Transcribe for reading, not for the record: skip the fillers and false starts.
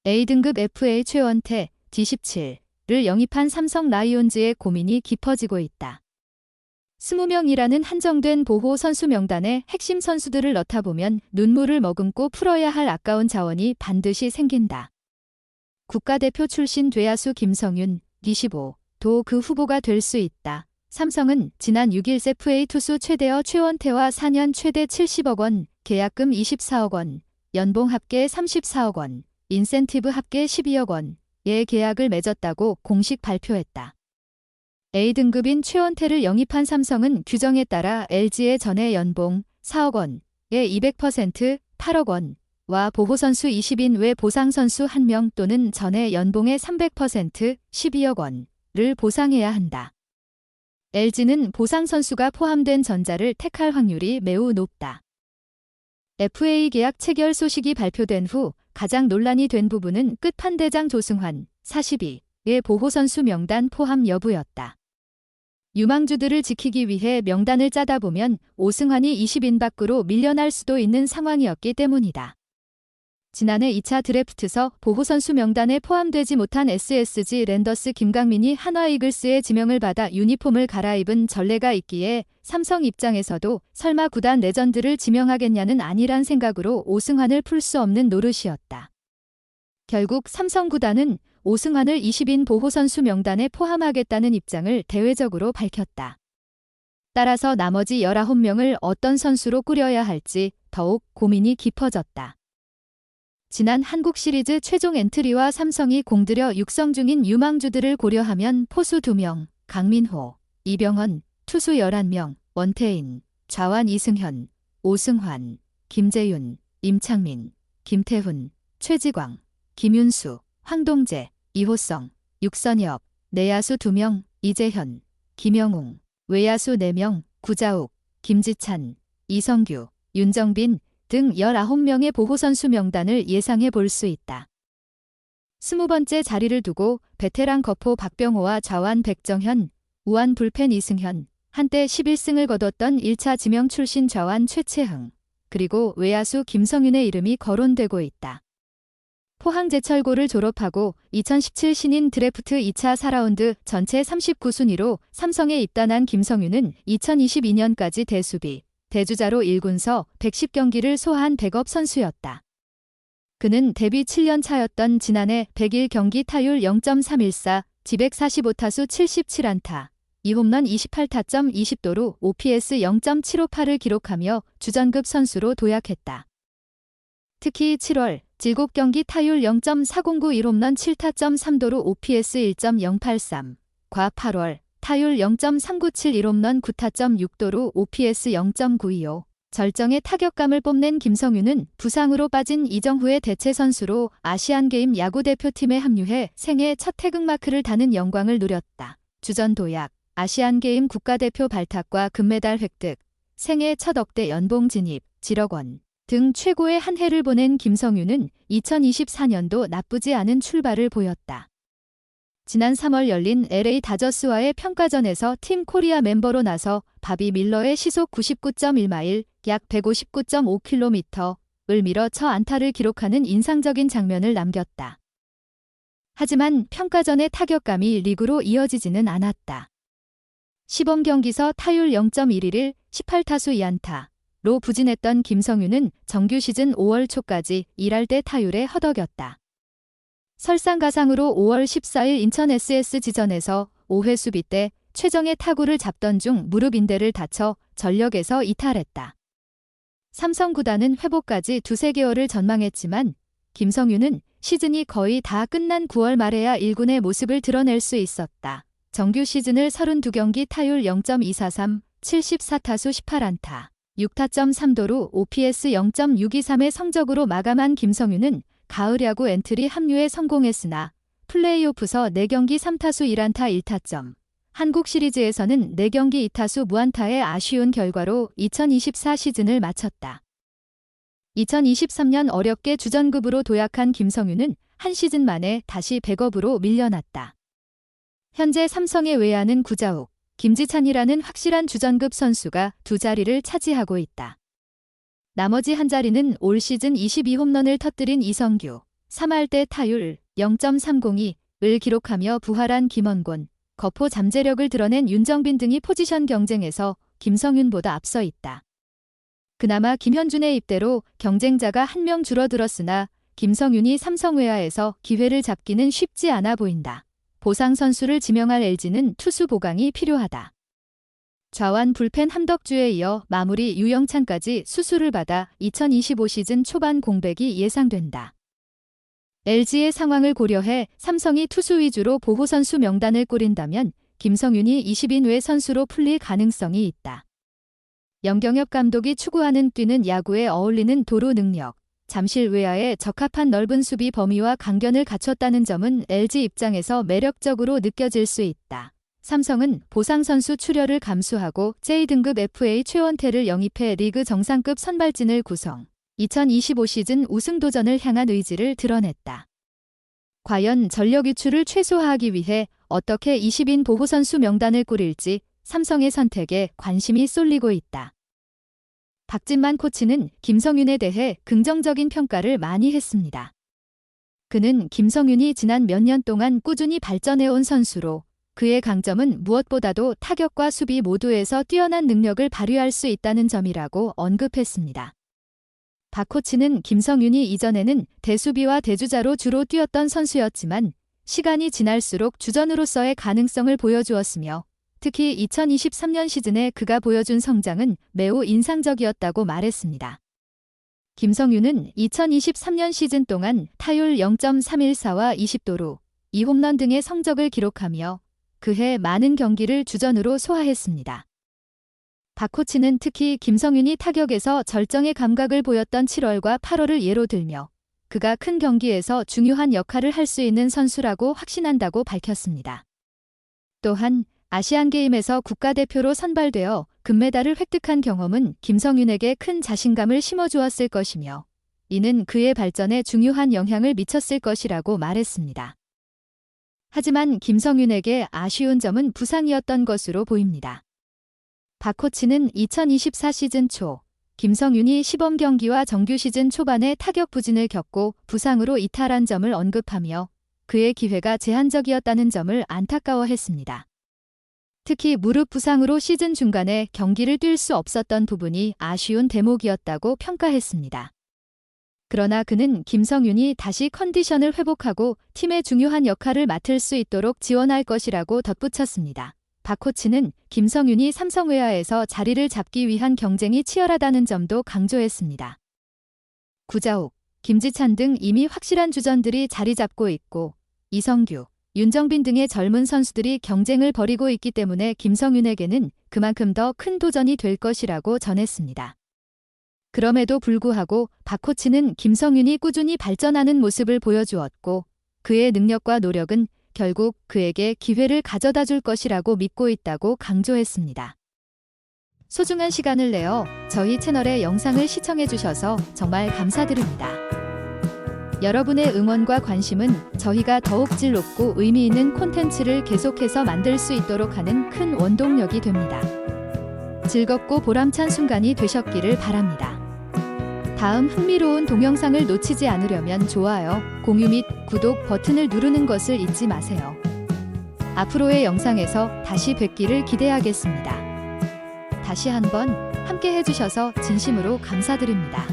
A등급 FA 최원태 D17를 영입한 삼성 라이온즈의 고민이 깊어지고 있다. 20명이라는 한정된 보호 선수 명단에 핵심 선수들을 넣다 보면 눈물을 머금고 풀어야 할 아까운 자원이 반드시 생긴다. 국가대표 출신 외야수 김성윤, D15도 그 후보가 될 수 있다. 삼성은 지난 6일 FA 투수 최대어 최원태와 4년 최대 70억 원, 계약금 24억 원, 연봉 합계 34억 원, 인센티브 합계 12억 원의 계약을 맺었다고 공식 발표했다. A등급인 최원태를 영입한 삼성은 규정에 따라 LG의 전해 연봉 4억 원의 200% 8억 원와 보호선수 20인 외 보상선수 1명 또는 전해 연봉의 300% 12억 원을 보상해야 한다. LG는 보상선수가 포함된 전자를 택할 확률이 매우 높다. FA 계약 체결 소식이 발표된 후 가장 논란이 된 부분은 끝판대장 조승환 42의 보호선수 명단 포함 여부였다. 유망주들을 지키기 위해 명단을 짜다 보면 오승환이 20인 밖으로 밀려날 수도 있는 상황이었기 때문이다. 지난해 2차 드래프트서 보호선수 명단에 포함되지 못한 SSG 랜더스 김강민이 한화 이글스의 지명을 받아 유니폼을 갈아입은 전례가 있기에 삼성 입장에서도 설마 구단 레전드를 지명하겠냐는 아니란 생각으로 오승환을 풀 수 없는 노릇이었다. 결국 삼성 구단은 오승환을 20인 보호선수 명단에 포함하겠다는 입장을 대외적으로 밝혔다. 따라서 나머지 19명을 어떤 선수로 꾸려야 할지 더욱 고민이 깊어졌다. 지난 한국 시리즈 최종 엔트리와 삼성이 공들여 육성 중인 유망주들을 고려하면 포수 2명, 강민호, 이병헌, 투수 11명, 원태인, 좌완 이승현, 오승환, 김재윤, 임창민, 김태훈, 최지광, 김윤수, 황동재, 이호성, 육선엽, 내야수 2명, 이재현, 김영웅, 외야수 4명, 구자욱, 김지찬, 이성규, 윤정빈 등 19명의 보호선수 명단을 예상해 볼 수 있다. 20번째 자리를 두고 베테랑 거포 박병호와 좌완 백정현, 우완 불펜 이승현, 한때 11승을 거뒀던 1차 지명 출신 좌완 최채흥, 그리고 외야수 김성윤의 이름이 거론되고 있다. 포항제철고를 졸업하고 2017 신인 드래프트 2차 4라운드 전체 39순위로 삼성에 입단한 김성윤은 2022년까지 대수비, 대주자로 1군서 110경기를 소화한 백업 선수였다. 그는 데뷔 7년 차였던 지난해 101경기 타율 0.314, 지145타수 77안타, 2홈런 28타점 20도루 OPS 0.758을 기록하며 주전급 선수로 도약했다. 특히 7월 7경기 타율 0.409 1홈런 7타점 3도루 OPS 1.083, 과 8월 타율 0.397 1홈런 9타점 6도루 OPS 0.925. 절정의 타격감을 뽐낸 김성윤은 부상으로 빠진 이정후의 대체 선수로 아시안게임 야구대표팀에 합류해 생애 첫 태극마크를 다는 영광을 누렸다. 주전 도약, 아시안게임 국가대표 발탁과 금메달 획득, 생애 첫 억대 연봉 진입, 7억 원 등 최고의 한 해를 보낸 김성윤은 2024년도 나쁘지 않은 출발을 보였다. 지난 3월 열린 LA 다저스와의 평가전에서 팀 코리아 멤버로 나서 바비 밀러의 시속 99.1마일, 약 159.5km를 밀어 첫 안타를 기록하는 인상적인 장면을 남겼다. 하지만 평가전의 타격감이 리그로 이어지지는 않았다. 시범경기서 타율 0.11일, 18타수 2안타로 부진했던 김성윤은 정규 시즌 5월 초까지 일할 때 타율에 허덕였다. 설상가상으로 5월 14일 인천 SS지전에서 5회 수비 때 최정의 타구를 잡던 중 무릎 인대를 다쳐 전력에서 이탈했다. 삼성 구단은 회복까지 2~3개월을 전망했지만 김성윤은 시즌이 거의 다 끝난 9월 말에야 1군의 모습을 드러낼 수 있었다. 정규 시즌을 32경기 타율 0.243, 74타수 18안타, 6타점 3도루 OPS 0.623의 성적으로 마감한 김성윤은 가을 야구 엔트리 합류에 성공했으나 플레이오프서 4경기 3타수 1안타 1타점, 한국 시리즈에서는 4경기 2타수 무안타의 아쉬운 결과로 2024 시즌을 마쳤다. 2023년 어렵게 주전급으로 도약한 김성윤은 한 시즌 만에 다시 백업으로 밀려났다. 현재 삼성의 외야는 구자욱, 김지찬이라는 확실한 주전급 선수가 두 자리를 차지하고 있다. 나머지 한 자리는 올 시즌 22홈런을 터뜨린 이성규, 3할대 타율 0.302을 기록하며 부활한 김원곤, 거포 잠재력을 드러낸 윤정빈 등이 포지션 경쟁에서 김성윤보다 앞서 있다. 그나마 김현준의 입대로 경쟁자가 한 명 줄어들었으나 김성윤이 삼성외야에서 기회를 잡기는 쉽지 않아 보인다. 보상 선수를 지명할 LG는 투수 보강이 필요하다. 좌완 불펜 함덕주에 이어 마무리 유영찬까지 수술을 받아 2025 시즌 초반 공백이 예상된다. LG의 상황을 고려해 삼성이 투수 위주로 보호선수 명단을 꾸린다면 김성윤이 20인 외 선수로 풀릴 가능성이 있다. 염경엽 감독이 추구하는 뛰는 야구에 어울리는 도루 능력, 잠실 외야에 적합한 넓은 수비 범위와 강견을 갖췄다는 점은 LG 입장에서 매력적으로 느껴질 수 있다. 삼성은 보상 선수 출혈을 감수하고 J등급 FA 최원태를 영입해 리그 정상급 선발진을 구성, 2025 시즌 우승 도전을 향한 의지를 드러냈다. 과연 전력 유출을 최소화하기 위해 어떻게 20인 보호선수 명단을 꾸릴지 삼성의 선택에 관심이 쏠리고 있다. 박진만 코치는 김성윤에 대해 긍정적인 평가를 많이 했습니다. 그는 김성윤이 지난 몇 년 동안 꾸준히 발전해온 선수로 그의 강점은 무엇보다도 타격과 수비 모두에서 뛰어난 능력을 발휘할 수 있다는 점이라고 언급했습니다. 박 코치는 김성윤이 이전에는 대수비와 대주자로 주로 뛰었던 선수였지만 시간이 지날수록 주전으로서의 가능성을 보여주었으며 특히 2023년 시즌에 그가 보여준 성장은 매우 인상적이었다고 말했습니다. 김성윤은 2023년 시즌 동안 타율 0.314와 20도루, 2홈런 등의 성적을 기록하며 그해 많은 경기를 주전으로 소화했습니다. 박 코치는 특히 김성윤이 타격에서 절정의 감각을 보였던 7월과 8월을 예로 들며 그가 큰 경기에서 중요한 역할을 할 수 있는 선수라고 확신한다고 밝혔습니다. 또한 아시안게임에서 국가대표로 선발되어 금메달을 획득한 경험은 김성윤에게 큰 자신감을 심어주었을 것이며 이는 그의 발전에 중요한 영향을 미쳤을 것이라고 말했습니다. 하지만 김성윤에게 아쉬운 점은 부상이었던 것으로 보입니다. 박 코치는 2024 시즌 초 김성윤이 시범 경기와 정규 시즌 초반에 타격 부진을 겪고 부상으로 이탈한 점을 언급하며 그의 기회가 제한적이었다는 점을 안타까워했습니다. 특히 무릎 부상으로 시즌 중간에 경기를 뛸 수 없었던 부분이 아쉬운 대목이었다고 평가했습니다. 그러나 그는 김성윤이 다시 컨디션을 회복하고 팀의 중요한 역할을 맡을 수 있도록 지원할 것이라고 덧붙였습니다. 박 코치는 김성윤이 삼성외야에서 자리를 잡기 위한 경쟁이 치열하다는 점도 강조했습니다. 구자욱, 김지찬 등 이미 확실한 주전들이 자리 잡고 있고 이성규, 윤정빈 등의 젊은 선수들이 경쟁을 벌이고 있기 때문에 김성윤에게는 그만큼 더 큰 도전이 될 것이라고 전했습니다. 그럼에도 불구하고 박 코치는 김성윤이 꾸준히 발전하는 모습을 보여주었고 그의 능력과 노력은 결국 그에게 기회를 가져다 줄 것이라고 믿고 있다고 강조했습니다. 소중한 시간을 내어 저희 채널의 영상을 시청해 주셔서 정말 감사드립니다. 여러분의 응원과 관심은 저희가 더욱 질 높고 의미 있는 콘텐츠를 계속해서 만들 수 있도록 하는 큰 원동력이 됩니다. 즐겁고 보람찬 순간이 되셨기를 바랍니다. 다음 흥미로운 동영상을 놓치지 않으려면 좋아요, 공유 및 구독 버튼을 누르는 것을 잊지 마세요. 앞으로의 영상에서 다시 뵙기를 기대하겠습니다. 다시 한번 함께 해주셔서 진심으로 감사드립니다.